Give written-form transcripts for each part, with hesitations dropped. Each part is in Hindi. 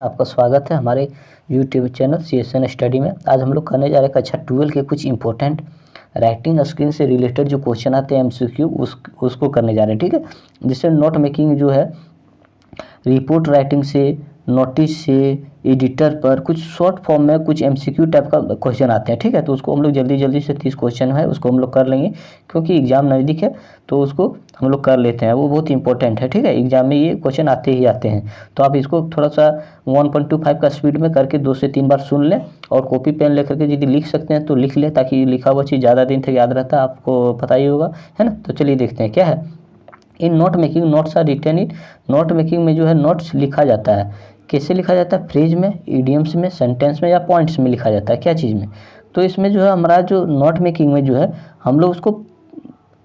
आपका स्वागत है हमारे यूट्यूब चैनल CSN स्टडी में। आज हम लोग करने जा रहे हैं कक्षा 12 के कुछ इंपॉर्टेंट राइटिंग स्किल से रिलेटेड जो क्वेश्चन आते हैं MCQ उसको करने जा रहे हैं, ठीक है। जिससे नोट मेकिंग जो है रिपोर्ट राइटिंग से, नोटिस से, एडिटर पर कुछ शॉर्ट फॉर्म में कुछ MCQ टाइप का क्वेश्चन आते हैं, ठीक है। तो उसको हम लोग जल्दी से 30 क्वेश्चन है उसको हम लोग कर लेंगे, क्योंकि एग्ज़ाम नज़दीक है तो उसको हम लोग कर लेते हैं। वो बहुत इंपॉर्टेंट है, ठीक है। एग्जाम में ये क्वेश्चन आते ही आते हैं, तो आप इसको थोड़ा सा 1.25 का स्पीड में करके 2 से 3 बार सुन लें और कॉपी पेन लेकर के यदि लिख सकते हैं तो लिख लें, ताकि लिखा हुआ चीज़ ज़्यादा दिन तक याद रहता है, आपको पता ही होगा, है ना। तो चलिए देखते हैं क्या है। In note making notes are written in, note making में जो है नोट्स लिखा जाता है। कैसे लिखा जाता है? फ्रेज में, इडियम्स में, सेंटेंस में या पॉइंट्स में लिखा जाता है। क्या चीज़ में? तो इसमें जो है हमारा जो नोट मेकिंग में जो है हम लोग उसको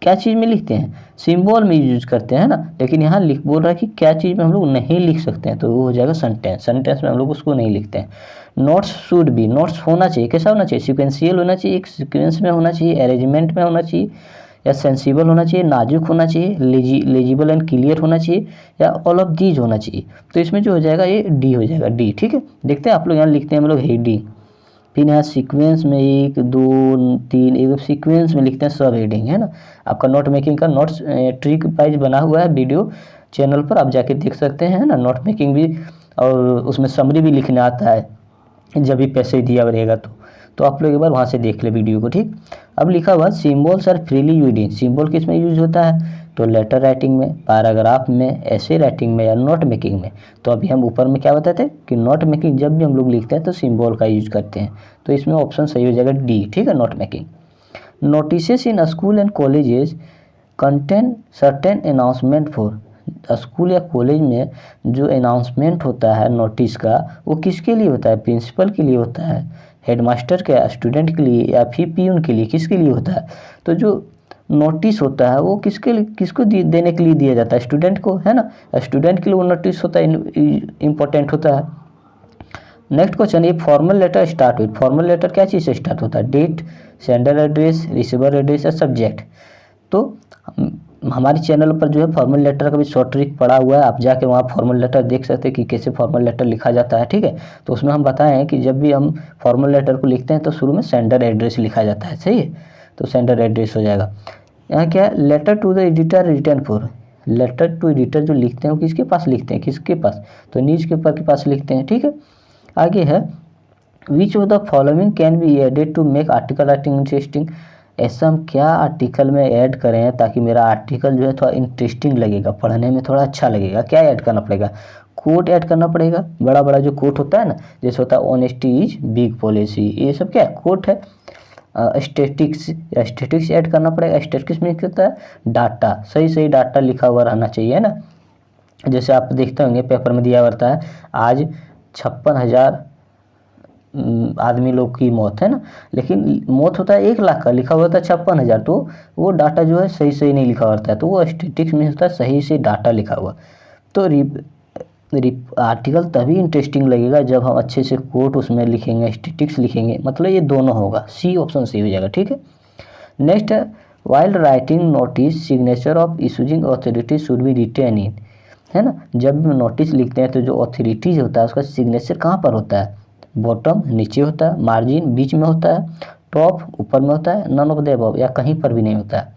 क्या चीज़ में लिखते हैं? सिंबल में यूज करते हैं ना। लेकिन यहाँ बोल रहा है कि क्या चीज़ में हम लोग नहीं लिख सकते हैं, तो वो हो जाएगा सेंटेंस। सेंटेंस में हम लोग उसको नहीं लिखते हैं। नोट्स शुड बी, नोट्स होना चाहिए, कैसा होना चाहिए? सिक्वेंशियल होना चाहिए, एक सीक्वेंस में होना चाहिए, अरेंजमेंट में होना चाहिए, या सेंसिबल होना चाहिए, नाजुक होना चाहिए, लेजिबल एंड क्लियर होना चाहिए, या ऑल ऑफ दीज होना चाहिए। तो इसमें जो हो जाएगा ये डी हो जाएगा, डी, ठीक है। देखते हैं आप लोग यहाँ लिखते हैं हम लोग हेडिंग, फिर यहाँ सीक्वेंस में 1 2 3 एक सीक्वेंस में लिखते हैं सब हेडिंग, है ना। आपका नोट मेकिंग का नोट्स ट्रिक वाइज बना हुआ है वीडियो चैनल पर, आप जाके देख सकते हैं, है ना। नोट मेकिंग भी, और उसमें समरी भी लिखना आता है जब भी पैसे दिया रहेगा तो आप लोग एक बार वहाँ से देख ले वीडियो को, ठीक। अब लिखा हुआ symbols are freely used in, symbol किस में यूज होता है? तो लेटर राइटिंग में, पैराग्राफ में, ऐसे राइटिंग में, या नोट मेकिंग में। तो अभी हम ऊपर में क्या बताते हैं कि नोट मेकिंग जब भी हम लोग लिखते हैं तो सिम्बल का यूज करते हैं। तो इसमें ऑप्शन सही हो जाएगा डी, ठीक है, note making. Notices in school and colleges contain certain announcement for, school या कॉलेज में जो अनाउंसमेंट होता है नोटिस का, वो किसके लिए होता है? प्रिंसिपल के लिए होता है, हेडमास्टर के, स्टूडेंट के लिए, या फिर पियून के लिए, किसके लिए होता है? तो जो नोटिस होता है वो किसके लिए, किसको देने के लिए दिया जाता है? स्टूडेंट को, है ना। स्टूडेंट के लिए वो नोटिस होता है, इम्पोर्टेंट होता है। नेक्स्ट क्वेश्चन, ये formal letter start with, formal letter क्या चीज़ से स्टार्ट होता है? Date, sender address, receiver address या सब्जेक्ट। तो हमारे चैनल पर जो है फॉर्मल लेटर का भी शॉर्ट ट्रिक पड़ा हुआ है, आप जाके वहाँ फॉर्मल लेटर देख सकते हैं कि कैसे फॉर्मल लेटर लिखा जाता है, ठीक है। तो उसमें हम बताएं हैं कि जब भी हम फॉर्मल लेटर को लिखते हैं तो शुरू में सेंडर एड्रेस लिखा जाता है, सही है। तो सेंडर एड्रेस हो जाएगा। यहाँ क्या है? Letter to the editor written for, letter to editor जो लिखते हैं वो किसके पास लिखते हैं? किसके पास? तो न्यूज़पेपर के पास लिखते हैं, ठीक है। आगे है which of the following can be added to make article writing interesting, ऐसा हम क्या आर्टिकल में ऐड करें ताकि मेरा आर्टिकल जो है थोड़ा इंटरेस्टिंग लगेगा, पढ़ने में थोड़ा अच्छा लगेगा। क्या ऐड करना पड़ेगा? कोट ऐड करना पड़ेगा, बड़ा बड़ा जो कोट होता है ना, जैसे होता है ऑनेस्टी इज बिग पॉलिसी, ये सब क्या है? कोट है। स्टेटिक्स ऐड करना पड़ेगा। स्टेटिक्स में क्या होता है? डाटा, सही डाटा लिखा हुआ रहना चाहिए, है ना। जैसे आप देखते होंगे पेपर में दिया रहता है आज 56,000 आदमी लोग की मौत, है ना। लेकिन मौत होता है 1 लाख का, लिखा हुआ था 56,000, तो वो डाटा जो है सही नहीं लिखा होता है। तो वो स्टेटिक्स में होता है सही से डाटा लिखा हुआ। तो आर्टिकल तभी इंटरेस्टिंग लगेगा जब हम अच्छे से कोट उसमें लिखेंगे, स्टेटिक्स लिखेंगे, मतलब ये दोनों होगा। सी ऑप्शन सही हो जाएगा, ठीक है। नेक्स्ट है while writing notice signature of issuing authority should be written in, है ना। जब नोटिस लिखते हैं तो जो अथॉरिटीज होता है उसका सिग्नेचर कहाँ पर होता है? बॉटम नीचे होता है, मार्जिन बीच में होता है, टॉप ऊपर में होता है, नन ऑफ द अबव या कहीं पर भी नहीं होता है।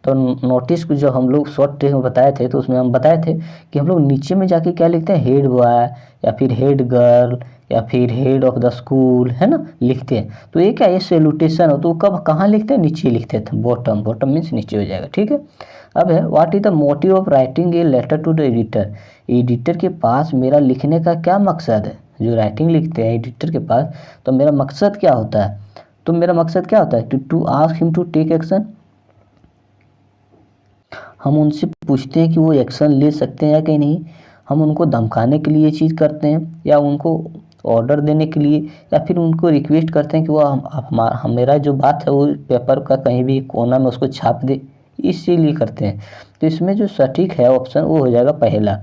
तो नोटिस को जो हम लोग शॉर्ट ट्रिक में बताए थे तो उसमें हम बताए थे कि हम लोग नीचे में जाके क्या लिखते हैं? हेड बॉय या फिर हेड गर्ल या फिर हेड ऑफ द स्कूल, है ना, लिखते हैं। तो ये क्या, ये सैल्यूटेशन हो, तो कब कहाँ लिखते हैं? नीचे लिखते थे, बॉटम, बॉटम मीन्स नीचे हो जाएगा, ठीक है। अब है what is the motive of writing a letter to the editor, editor के पास मेरा लिखने का क्या मकसद है? जो राइटिंग लिखते हैं एडिटर के पास, तो मेरा मकसद क्या होता है? तो मेरा मकसद क्या होता है? To ask him to take action, हम उनसे पूछते हैं कि वो एक्शन ले सकते हैं या कि नहीं। हम उनको धमकाने के लिए ये चीज़ करते हैं, या उनको ऑर्डर देने के लिए, या फिर उनको रिक्वेस्ट करते हैं कि वो मेरा जो बात है वो पेपर का कहीं भी कोना में उसको छाप दे, इसीलिए करते हैं। तो इसमें जो सटीक है ऑप्शन वो हो जाएगा पहला।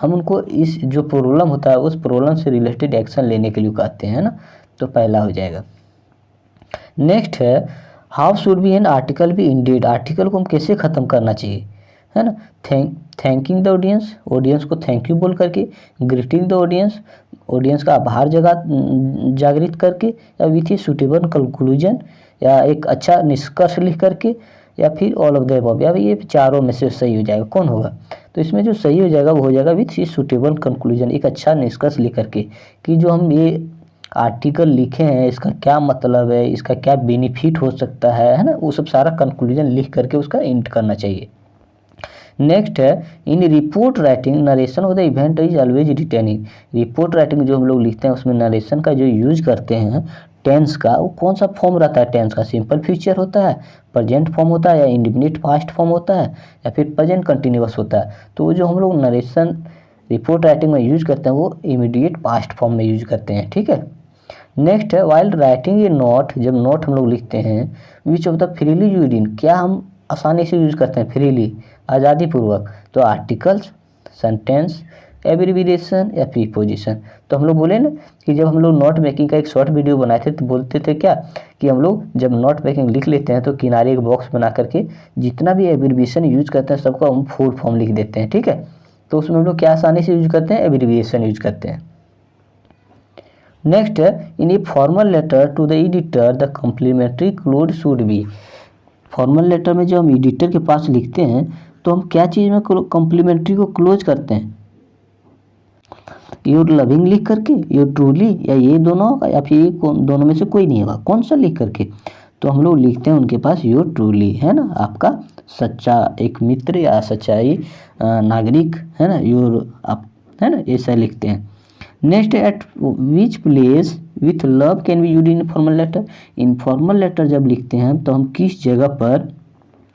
हम उनको इस जो प्रॉब्लम होता है उस प्रॉब्लम से रिलेटेड एक्शन लेने के लिए कहते हैं ना, तो पहला हो जाएगा। नेक्स्ट है how should be an article be ended, article को हम कैसे ख़त्म करना चाहिए, है ना। थैंकिंग द ऑडियंस, ऑडियंस को थैंक यू बोल करके, ग्रीटिंग द ऑडियंस, ऑडियंस का आभार जागृत करके, या विथ ए सुटेबल कंक्लूजन, या एक अच्छा निष्कर्ष लिख करके, या फिर ऑल ऑफ द अबव, या ये चारों में से सही हो जाएगा, कौन होगा? तो इसमें जो सही हो जाएगा वो हो जाएगा विथ ए सुटेबल कंक्लूजन, एक अच्छा निष्कर्ष लिख करके कि जो हम ये आर्टिकल लिखे हैं इसका क्या मतलब है, इसका क्या बेनिफिट हो सकता है ना, वो सब सारा कंक्लूजन लिख करके उसका एंड करना चाहिए। नेक्स्ट है in report writing narration of the event is always written in. Report writing जो हम लोग लिखते हैं उसमें नरेशन का जो यूज करते हैं टेंस का, वो कौन सा फॉर्म रहता है टेंस का? सिंपल फ्यूचर होता है, प्रेजेंट फॉर्म होता है, या इंडेफिनिट पास्ट फॉर्म होता है, या फिर प्रेजेंट कंटिन्यूअस होता है। तो वो जो हम लोग नरेशन रिपोर्ट राइटिंग में यूज करते हैं वो इमीडिएट पास्ट फॉर्म में यूज करते हैं, ठीक है। नेक्स्ट है वाइल राइटिंग ए नोट, जब नोट हम लोग लिखते हैं विच ऑफ द फ्रीली यूज्ड इन, क्या हम आसानी से यूज करते हैं फ्रीली, आज़ादी पूर्वक? तो आर्टिकल्स, सेंटेंस, एब्रिविएशन या प्रीपोजिशन। तो हम लोग बोले ना कि जब हम लोग नोट मेकिंग का एक शॉर्ट वीडियो बनाए थे तो बोलते थे क्या कि हम लोग जब नोट मेकिंग लिख लेते हैं तो किनारे एक बॉक्स बना करके जितना भी एब्रिविएशन यूज करते हैं सबका हम फुल फॉर्म लिख देते हैं, ठीक है। तो उसमें हम लोग क्या आसानी से यूज करते हैं? एब्रिविएशन यूज करते हैं। नेक्स्ट है in a formal letter to the editor the complimentary close should be. Formal letter में जो हम एडिटर के पास लिखते हैं तो हम क्या चीज़ में कॉम्प्लीमेंट्री को क्लोज करते हैं? योर लविंग लिख करके, योर ट्रूली, या ये दोनों होगा, या फिर ये दोनों में से कोई नहीं होगा, कौन सा लिख करके? तो हम लोग लिखते हैं उनके पास योर ट्रूली, है ना, आपका सच्चा एक मित्र या सच्चाई नागरिक, है ना, योर आप, है ना, ऐसा लिखते हैं। Next at which place with love can be use informal letter. Informal letter जब लिखते हैं तो हम किस जगह पर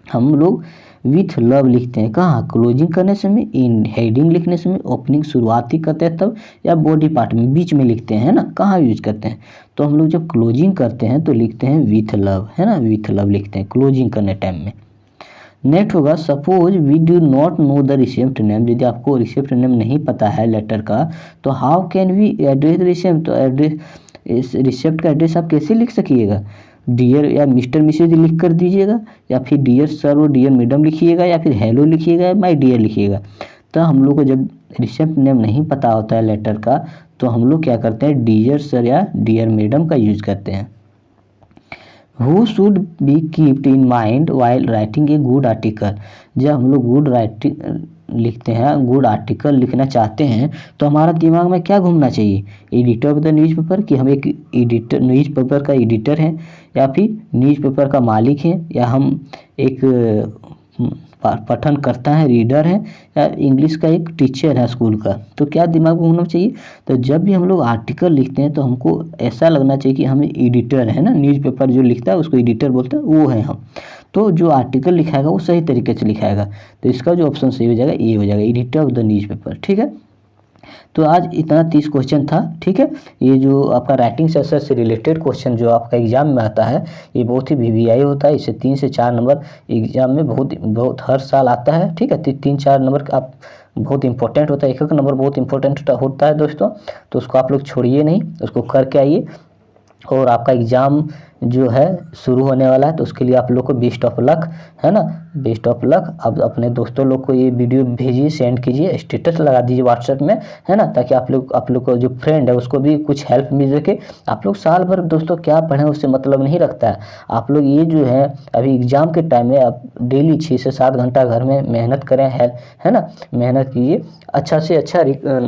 हम लोग विथ लव लिखते हैं? कहाँ? क्लोजिंग करने समय, इन हेडिंग लिखने समय, ओपनिंग शुरुआती करते हैं तब, या बॉडी पार्ट में बीच में लिखते हैं, है ना, कहाँ यूज करते हैं? तो हम लोग जब क्लोजिंग करते हैं तो लिखते हैं विथ लव, है ना, विथ लव लिखते हैं क्लोजिंग करने टाइम में। नेक्स्ट होगा suppose we do not know the recipient name. यदि आपको रिसिप्ट नेम नहीं पता है लेटर का तो how can we address the recipient, तो एड्रेस इस रिसिप्ट का एड्रेस आप कैसे लिख सकिएगा? डियर या मिस्टर मिसेज लिख कर दीजिएगा, या फिर डियर सर और डियर मैडम लिखिएगा, या फिर हेलो लिखिएगा, या माय डियर लिखिएगा। तो हम लोग को जब रिसिप्ट नेम नहीं पता होता है लेटर का तो हम लोग क्या करते हैं? डियर सर या डियर मैडम का यूज करते हैं। Who should be kept in mind while writing a good article। जब हम लोग गुड राइटिंग लिखते हैं, गुड आर्टिकल लिखना चाहते हैं तो हमारा दिमाग में क्या घूमना चाहिए? एडिटर ऑफ द न्यूज़पेपर, कि हम एक एडिटर न्यूज़पेपर का एडिटर हैं, या फिर न्यूज़पेपर का मालिक हैं, या हम एक पठन करता है रीडर है, या इंग्लिश का एक टीचर है स्कूल का। तो क्या दिमाग में होना चाहिए? तो जब भी हम लोग आर्टिकल लिखते हैं तो हमको ऐसा लगना चाहिए कि हम एडिटर है ना, न्यूज़पेपर जो लिखता है उसको एडिटर बोलते हैं, वो है हम। तो जो आर्टिकल लिखाएगा वो सही तरीके से लिखाएगा। तो इसका जो ऑप्शन सही हो जाएगा ये हो जाएगा, एडिटर ऑफ द न्यूज़पेपर, ठीक है। तो आज इतना 30 क्वेश्चन था, ठीक है। ये जो आपका राइटिंग सेशन से रिलेटेड क्वेश्चन जो आपका एग्जाम में आता है ये बहुत ही वीवीआई होता है, इससे 3 से 4 नंबर एग्जाम में बहुत हर साल आता है, ठीक है। 3-4 नंबर आप बहुत इंपॉर्टेंट होता है, एक नंबर बहुत इंपॉर्टेंट होता है दोस्तों। तो उसको आप लोग छोड़िए नहीं, उसको करके आइए। और आपका एग्ज़ाम जो है शुरू होने वाला है तो उसके लिए आप लोग को बेस्ट ऑफ लक, है ना, बेस्ट ऑफ लक। अब अपने दोस्तों लोग को ये वीडियो भेजिए, सेंड कीजिए, स्टेटस लगा दीजिए व्हाट्सएप में, है ना, ताकि आप लोग को जो फ्रेंड है उसको भी कुछ हेल्प मिल सके। आप लोग साल भर दोस्तों क्या पढ़ें उससे मतलब नहीं रखता है। आप लोग ये जो है अभी एग्ज़ाम के टाइम में आप डेली 6 से 7 घंटा घर में मेहनत करें, है ना, मेहनत कीजिए, अच्छा से अच्छा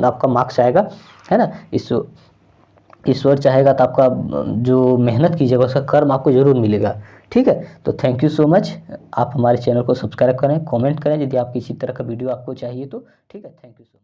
आपका मार्क्स आएगा, है ना। ईश्वर चाहेगा तो आपका जो मेहनत कीजिएगा उसका कर्म आपको ज़रूर मिलेगा, ठीक है। तो थैंक यू सो मच। आप हमारे चैनल को सब्सक्राइब करें, कमेंट करें यदि आप किसी तरह का वीडियो आपको चाहिए तो, ठीक है। Thank you so much.